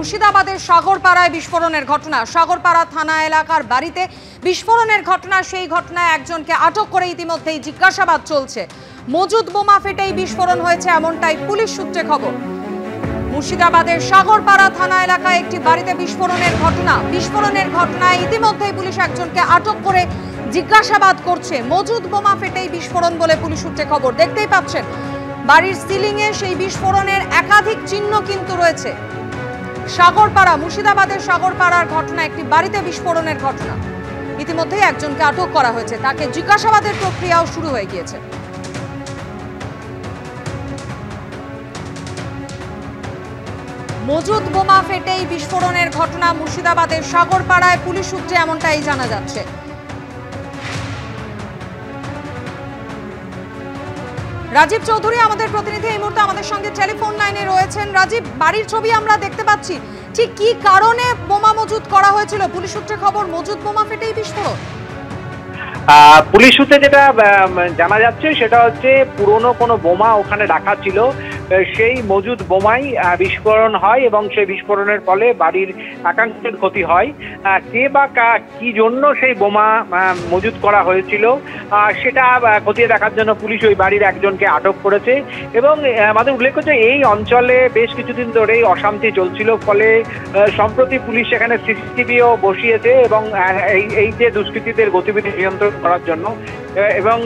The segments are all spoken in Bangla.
মুর্শিদাবাদের সাগরপাড়ায় বিস্ফোরণের ঘটনা। সাগরপাড়া থানা এলাকার বাড়িতে বিস্ফোরণের ঘটনা। সেই ঘটনায় একজনকে আটক করে ইতিমধ্যেই জিজ্ঞাসাবাদ চলছে। মজুদ বোমা ফেটেই বিস্ফোরণ হয়েছে এমনটাই পুলিশ সূত্রে খবর। মুর্শিদাবাদের সাগরপাড়া থানা এলাকায় একটি বাড়িতে বিস্ফোরণের ঘটনায় ইতিমধ্যেই পুলিশ একজনকে আটক করে জিজ্ঞাসাবাদ করছে। মজুদ বোমা ফেটেই বিস্ফোরণ বলে পুলিশ সূত্রে খবর। দেখতেই পাচ্ছেন বাড়ির সিলিং এ সেই বিস্ফোরণের একাধিক চিহ্ন কিন্তু রয়েছে। সাগরপাড়া, মুর্শিদাবাদের সাগরপাড়ার ঘটনা, একটি বাড়িতে বিস্ফোরণের ঘটনা। ইতিমধ্যেই একজনকে আটক করা হয়েছে, তাকে জিজ্ঞাসাবাদের প্রক্রিয়াও শুরু হয়ে গিয়েছে। মজুদ বোমা ফেটেই বিস্ফোরণের ঘটনা মুর্শিদাবাদের সাগরপাড়ায়, পুলিশ সূত্রে এমনটাই জানা যাচ্ছে। রাজীব চৌধুরী আমাদের প্রতিনিধি এই মুহূর্তে আমাদের সঙ্গে টেলিফোন লাইনে রয়েছেন। রাজীব, বাড়ির ছবি আমরা দেখতে পাচ্ছি, ঠিক কি কারণে বোমা মজুদ করা হয়েছিল? পুলিশ সূত্রে খবর মজুদ বোমা ফেটেই বিস্ফোরণ। পুলিশ সূত্রে যেটা জানা যাচ্ছে সেটা হচ্ছে পুরনো কোনো বোমা ওখানে রাখা ছিল, সেই মজুদ বোমাই বিস্ফোরণ হয় এবং সেই বিস্ফোরণের ফলে বাড়ির একাংশের ক্ষতি হয়। কে বা কি জন্য সেই বোমা মজুদ করা হয়েছিল সেটা খতিয়ে দেখার জন্য পুলিশ ওই বাড়ির একজনকে আটক করেছে। এবং আমাদের উল্লেখ হচ্ছে এই অঞ্চলে বেশ কিছুদিন ধরেই অশান্তি চলছিল, ফলে সম্প্রতি পুলিশ সেখানে সিসিটিভিও বসিয়েছে এবং এই যে দুষ্কৃতীদের গতিবিধি নিয়ন্ত্রণ করার জন্য, এবং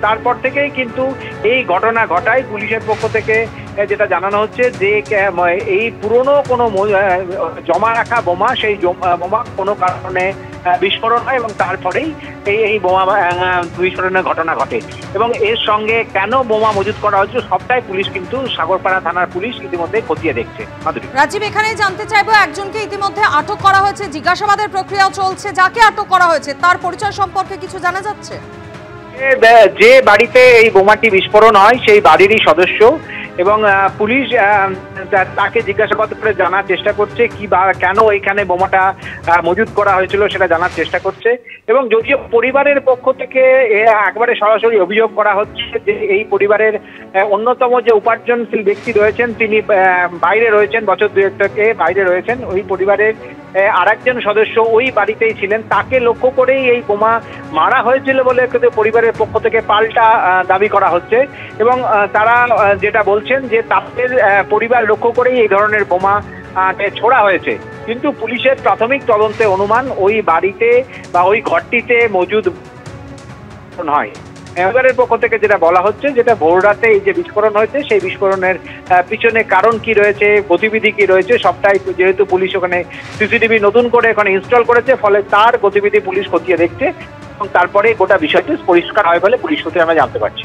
তারপর থেকেই কিন্তু এই ঘটনা ঘটায়। পুলিশের পক্ষ থেকে যেটা জানানো হচ্ছে যে এই পুরনো কোনো জমা রাখা বোমা, সেই বোমা কোনো কারণে বিস্ফোরণ হয় এবং তারপরেই এই বোমা বিস্ফোরণের ঘটনা ঘটে। এবং এর সঙ্গে কেন বোমা মজুদ করা হচ্ছে সবটাই পুলিশ কিন্তু সাগরপাড়া থানার পুলিশ ইতিমধ্যে খতিয়ে দেখছে। রাজীব, এখানেই জানতে চাইবো, একজনকে ইতিমধ্যে আটক করা হয়েছে, জিজ্ঞাসাবাদের প্রক্রিয়াও চলছে। যাকে আটক করা হয়েছে তার পরিচয় সম্পর্কে কিছু জানা যাচ্ছে? যে বাড়িতে এই বোমাটি বিস্ফোরণ হয় সেই বাড়িরই সদস্য, এবং পুলিশ তাকে জিজ্ঞাসাবাদ করে জানার চেষ্টা করছে কি বা কেন এখানে বোমাটা মজুদ করা হয়েছিল সেটা জানার চেষ্টা করছে। এবং যদিও পরিবারের পক্ষ থেকে একবারে সরাসরি অভিযোগ করা হচ্ছে যে এই পরিবারের অন্যতম যে উপার্জনশীল ব্যক্তি রয়েছেন তিনি বাইরে রয়েছেন, বছর দুয়েক থেকে বাইরে রয়েছেন। ওই পরিবারের আরেকজন সদস্য ওই বাড়িতেই ছিলেন, তাকে লক্ষ্য করেই এই বোমা মারা হয়েছিল বলে পরিবারের পক্ষ থেকে পাল্টা দাবি করা হচ্ছে। এবং তারা যেটা বলছেন যে তাদের পরিবার লক্ষ্য করেই এই ধরনের বোমা ছোড়া হয়েছে। কিন্তু পুলিশের প্রাথমিক তদন্তে অনুমান ওই বাড়িতে বা ওই ঘরটিতে মজুদ হয়। পরিবারের পক্ষ থেকে যেটা বলা হচ্ছে, যেটা ভোর রাতে এই যে বিস্ফোরণ হয়েছে সেই বিস্ফোরণের পিছনে কারণ কি রয়েছে, গতিবিধি কি রয়েছে সবটাই, যেহেতু পুলিশ ওখানে সিসিটিভি নতুন করে এখানে ইনস্টল করেছে, ফলে তার গতিবিধি পুলিশ খতিয়ে দেখছে এবং তারপরে গোটা বিষয়টি পরিষ্কার হয় বলে পুলিশ সূত্রে আমরা জানতে পারছি।